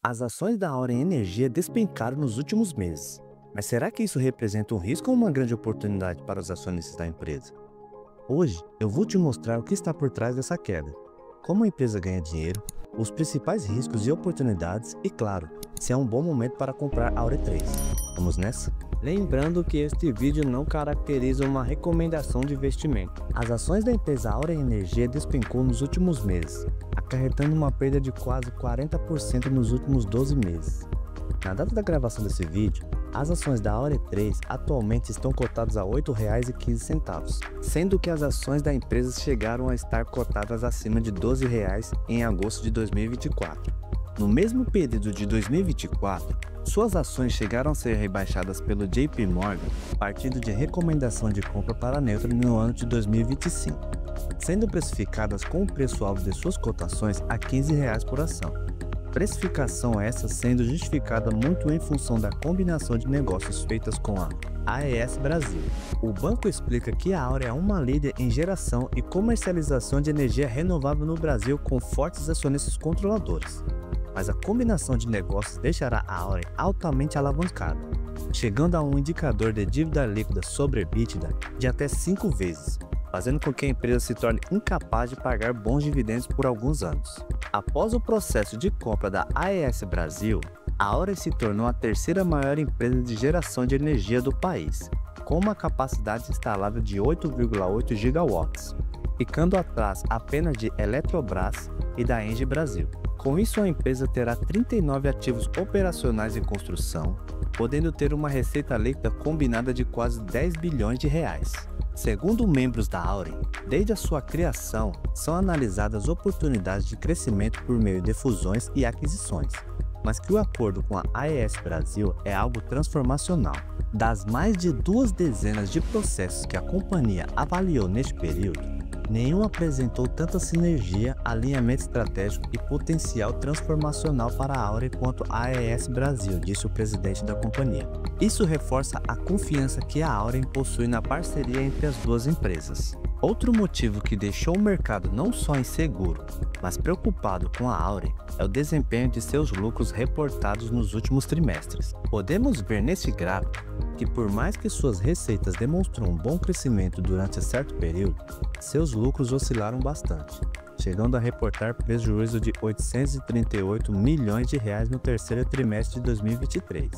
As ações da Auren Energia despencaram nos últimos meses. Mas será que isso representa um risco ou uma grande oportunidade para os acionistas da empresa? Hoje eu vou te mostrar o que está por trás dessa queda, como a empresa ganha dinheiro, os principais riscos e oportunidades e, claro, se é um bom momento para comprar a Auren 3. Vamos nessa? Lembrando que este vídeo não caracteriza uma recomendação de investimento. As ações da empresa Auren Energia despencou nos últimos meses, acarretando uma perda de quase 40% nos últimos 12 meses. Na data da gravação desse vídeo, as ações da Auren 3 atualmente estão cotadas a R$ 8,15, sendo que as ações da empresa chegaram a estar cotadas acima de R$ 12 em agosto de 2024. No mesmo período de 2024, suas ações chegaram a ser rebaixadas pelo JP Morgan, partindo de recomendação de compra para neutra no ano de 2025, sendo precificadas com o preço-alvo de suas cotações a R$ 15 por ação. Precificação essa sendo justificada muito em função da combinação de negócios feitas com a AES Brasil. O banco explica que a Auren é uma líder em geração e comercialização de energia renovável no Brasil com fortes acionistas controladores. Mas a combinação de negócios deixará a Auren altamente alavancada, chegando a um indicador de dívida líquida sobre EBITDA de até 5 vezes, fazendo com que a empresa se torne incapaz de pagar bons dividendos por alguns anos. Após o processo de compra da AES Brasil, a Auren se tornou a terceira maior empresa de geração de energia do país, com uma capacidade instalável de 8,8 gigawatts, ficando atrás apenas de Eletrobras e da Engie Brasil. Com isso, a empresa terá 39 ativos operacionais em construção, podendo ter uma receita líquida combinada de quase 10 bilhões de reais. Segundo membros da Auren, desde a sua criação, são analisadas oportunidades de crescimento por meio de fusões e aquisições, mas que o acordo com a AES Brasil é algo transformacional. Das mais de 2 dezenas de processos que a companhia avaliou neste período, nenhum apresentou tanta sinergia, alinhamento estratégico e potencial transformacional para a Auren quanto a AES Brasil, disse o presidente da companhia. Isso reforça a confiança que a Auren possui na parceria entre as duas empresas. Outro motivo que deixou o mercado não só inseguro, mas preocupado com a Auren é o desempenho de seus lucros reportados nos últimos trimestres. Podemos ver neste gráfico que, por mais que suas receitas demonstram um bom crescimento durante certo período, seus lucros oscilaram bastante, chegando a reportar prejuízo de R$ 838 milhões no terceiro trimestre de 2023,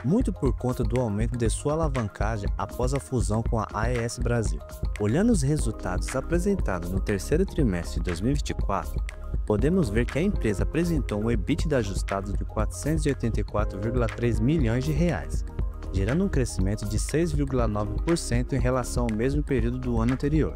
muito por conta do aumento de sua alavancagem após a fusão com a AES Brasil. Olhando os resultados apresentados no terceiro trimestre de 2024, podemos ver que a empresa apresentou um EBITDA ajustado de R$ 484,3 milhões, gerando um crescimento de 6,9% em relação ao mesmo período do ano anterior.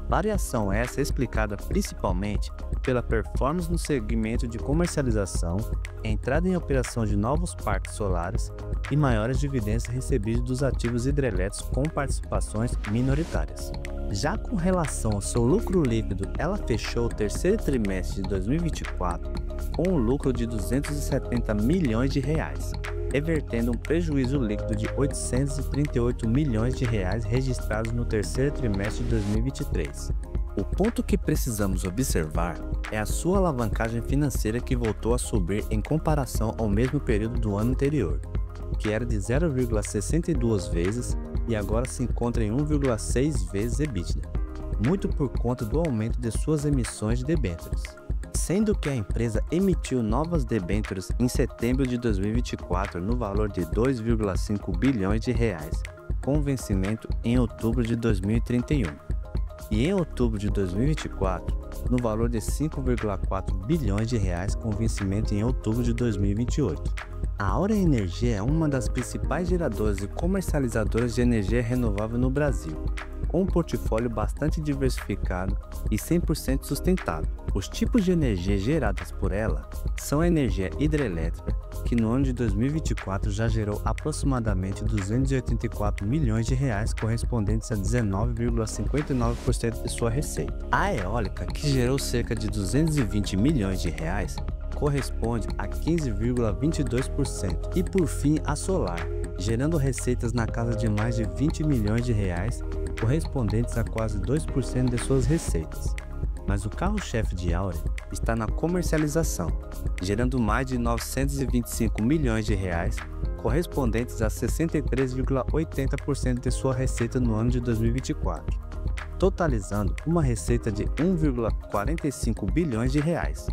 Variação essa explicada principalmente pela performance no segmento de comercialização, entrada em operação de novos parques solares e maiores dividendos recebidos dos ativos hidrelétricos com participações minoritárias. Já com relação ao seu lucro líquido, ela fechou o terceiro trimestre de 2024 com um lucro de R$ 270 milhões, revertendo um prejuízo líquido de R$ 838 milhões registrados no terceiro trimestre de 2023. O ponto que precisamos observar é a sua alavancagem financeira, que voltou a subir em comparação ao mesmo período do ano anterior, que era de 0,62 vezes e agora se encontra em 1,6 vezes EBITDA, muito por conta do aumento de suas emissões de debêntures. Sendo que a empresa emitiu novas debêntures em setembro de 2024 no valor de R$ 2,5 bilhões, com vencimento em outubro de 2031, e em outubro de 2024 no valor de R$ 5,4 bilhões, com vencimento em outubro de 2028. A Auren Energia é uma das principais geradoras e comercializadoras de energia renovável no Brasil, com um portfólio bastante diversificado e 100% sustentável. Os tipos de energia geradas por ela são a energia hidrelétrica, que no ano de 2024 já gerou aproximadamente R$ 284 milhões, correspondentes a 19,59% de sua receita. A eólica, que gerou cerca de R$ 220 milhões, corresponde a 15,22%. E por fim, a solar, gerando receitas na casa de mais de R$ 20 milhões, correspondentes a quase 2% de suas receitas. Mas o carro-chefe de Auren está na comercialização, gerando mais de 925 milhões de reais, correspondentes a 63,80% de sua receita no ano de 2024, totalizando uma receita de 1,45 bilhões de reais.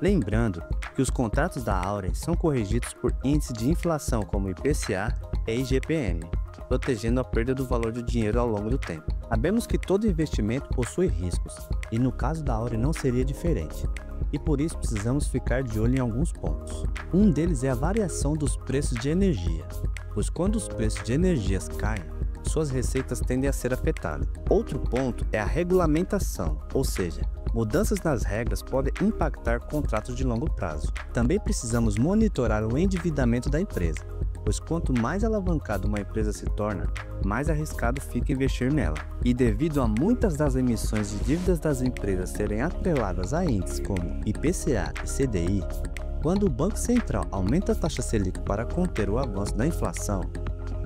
Lembrando que os contratos da Auren são corrigidos por índice de inflação como IPCA e IGPM, protegendo a perda do valor do dinheiro ao longo do tempo. Sabemos que todo investimento possui riscos, e no caso da Auren não seria diferente, e por isso precisamos ficar de olho em alguns pontos. Um deles é a variação dos preços de energia, pois quando os preços de energias caem, suas receitas tendem a ser afetadas. Outro ponto é a regulamentação, ou seja, mudanças nas regras podem impactar contratos de longo prazo. Também precisamos monitorar o endividamento da empresa, pois quanto mais alavancada uma empresa se torna, mais arriscado fica investir nela. E devido a muitas das emissões de dívidas das empresas serem atreladas a índices como IPCA e CDI, quando o Banco Central aumenta a taxa Selic para conter o avanço da inflação,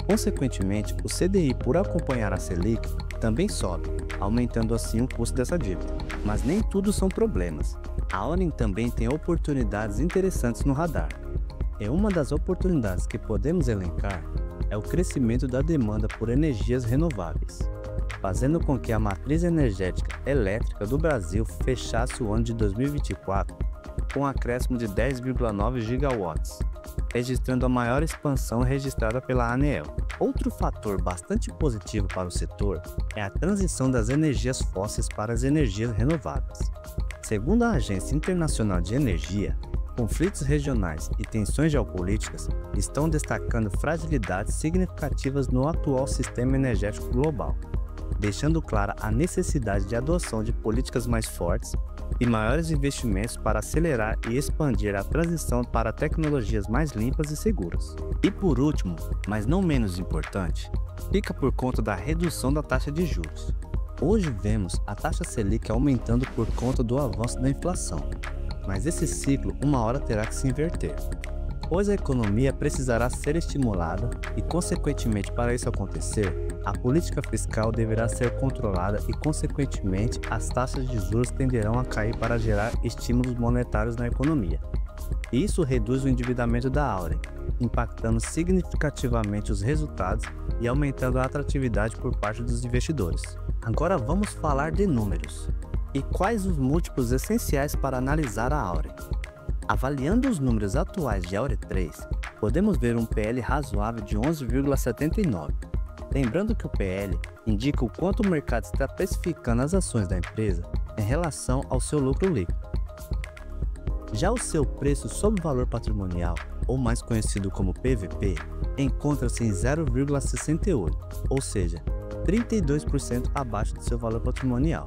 consequentemente, o CDI, por acompanhar a Selic, também sobe, aumentando assim o custo dessa dívida. Mas nem tudo são problemas. A Auren também tem oportunidades interessantes no radar. E uma das oportunidades que podemos elencar é o crescimento da demanda por energias renováveis, fazendo com que a matriz energética elétrica do Brasil fechasse o ano de 2024 com um acréscimo de 10,9 gigawatts, registrando a maior expansão registrada pela ANEEL. Outro fator bastante positivo para o setor é a transição das energias fósseis para as energias renováveis. Segundo a Agência Internacional de Energia, conflitos regionais e tensões geopolíticas estão destacando fragilidades significativas no atual sistema energético global, deixando clara a necessidade de adoção de políticas mais fortes e maiores investimentos para acelerar e expandir a transição para tecnologias mais limpas e seguras. E por último, mas não menos importante, fica por conta da redução da taxa de juros. Hoje vemos a taxa Selic aumentando por conta do avanço da inflação, mas esse ciclo uma hora terá que se inverter, pois a economia precisará ser estimulada e, consequentemente, para isso acontecer, a política fiscal deverá ser controlada e, consequentemente, as taxas de juros tenderão a cair para gerar estímulos monetários na economia. Isso reduz o endividamento da Auren, impactando significativamente os resultados e aumentando a atratividade por parte dos investidores. Agora vamos falar de números. E quais os múltiplos essenciais para analisar a Auren? Avaliando os números atuais de Auren 3, podemos ver um PL razoável de 11,79. Lembrando que o PL indica o quanto o mercado está precificando as ações da empresa em relação ao seu lucro líquido. Já o seu preço sobre valor patrimonial, ou mais conhecido como PVP, encontra-se em 0,68, ou seja, 32% abaixo do seu valor patrimonial.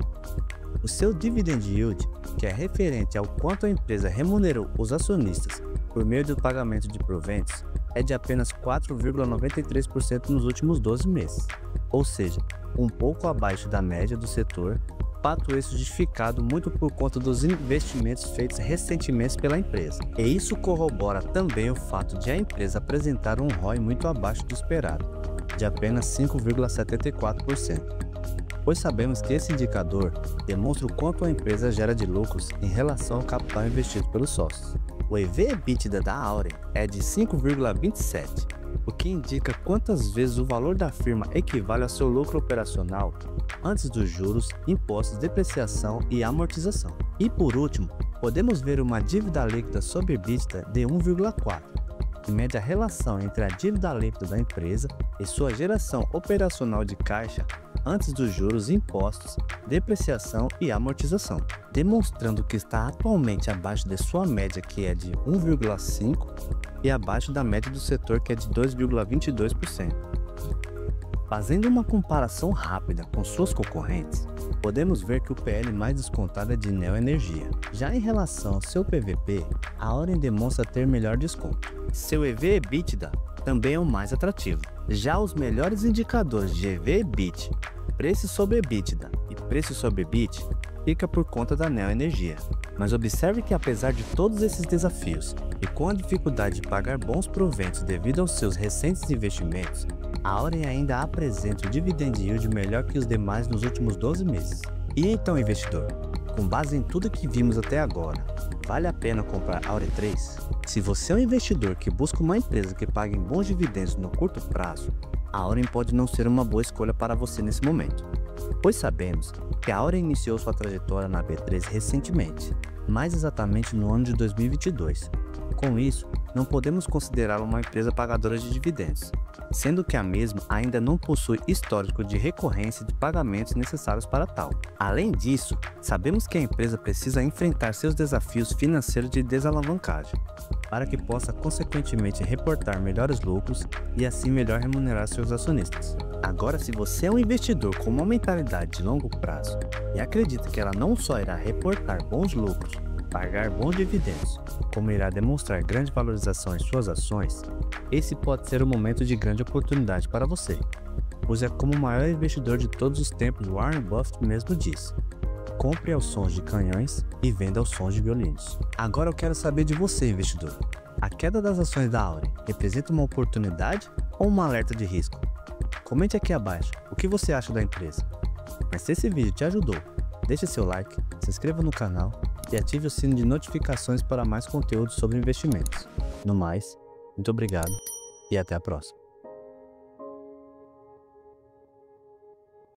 O seu dividend yield, que é referente ao quanto a empresa remunerou os acionistas por meio do pagamento de proventos, é de apenas 4,93% nos últimos 12 meses, ou seja, um pouco abaixo da média do setor, fato esse justificado muito por conta dos investimentos feitos recentemente pela empresa. E isso corrobora também o fato de a empresa apresentar um ROI muito abaixo do esperado, de apenas 5,74%. Pois sabemos que esse indicador demonstra o quanto a empresa gera de lucros em relação ao capital investido pelos sócios. O EV/EBITDA da Auren é de 5,27, o que indica quantas vezes o valor da firma equivale ao seu lucro operacional antes dos juros, impostos, depreciação e amortização. E por último, podemos ver uma dívida líquida sobre EBITDA de 1,4, que mede a relação entre a dívida líquida da empresa e sua geração operacional de caixa antes dos juros, impostos, depreciação e amortização, demonstrando que está atualmente abaixo de sua média, que é de 1,5, e abaixo da média do setor, que é de 2,22%. Fazendo uma comparação rápida com suas concorrentes, podemos ver que o PL mais descontado é de Neoenergia. Já em relação ao seu PVP, a Auren demonstra ter melhor desconto. Seu EV/EBITDA também é o mais atrativo. Já os melhores indicadores de EV/EBIT, preço sobre EBITDA e preço sobre EBIT, fica por conta da Neoenergia. Mas observe que apesar de todos esses desafios e com a dificuldade de pagar bons proventos devido aos seus recentes investimentos, a Auren ainda apresenta o dividend yield melhor que os demais nos últimos 12 meses. E então, investidor, Com base em tudo que vimos até agora, vale a pena comprar Aure 3? Se você é um investidor que busca uma empresa que pague bons dividendos no curto prazo, a Auren pode não ser uma boa escolha para você nesse momento, pois sabemos que a Auren iniciou sua trajetória na B3 recentemente, mais exatamente no ano de 2022. Com isso, não podemos considerá-la uma empresa pagadora de dividendos, sendo que a mesma ainda não possui histórico de recorrência de pagamentos necessários para tal. Além disso, sabemos que a empresa precisa enfrentar seus desafios financeiros de desalavancagem, para que possa consequentemente reportar melhores lucros e assim melhor remunerar seus acionistas. Agora, se você é um investidor com uma mentalidade de longo prazo e acredita que ela não só irá reportar bons lucros, pagar bons dividendos, como irá demonstrar grande valorização em suas ações, esse pode ser um momento de grande oportunidade para você, pois é como o maior investidor de todos os tempos, Warren Buffett mesmo diz: compre aos sons de canhões e venda aos sons de violinos. Agora eu quero saber de você, investidor. A queda das ações da Auren representa uma oportunidade ou um alerta de risco? Comente aqui abaixo o que você acha da empresa. Mas se esse vídeo te ajudou, deixe seu like, se inscreva no canal e ative o sino de notificações para mais conteúdo sobre investimentos. No mais, muito obrigado e até a próxima.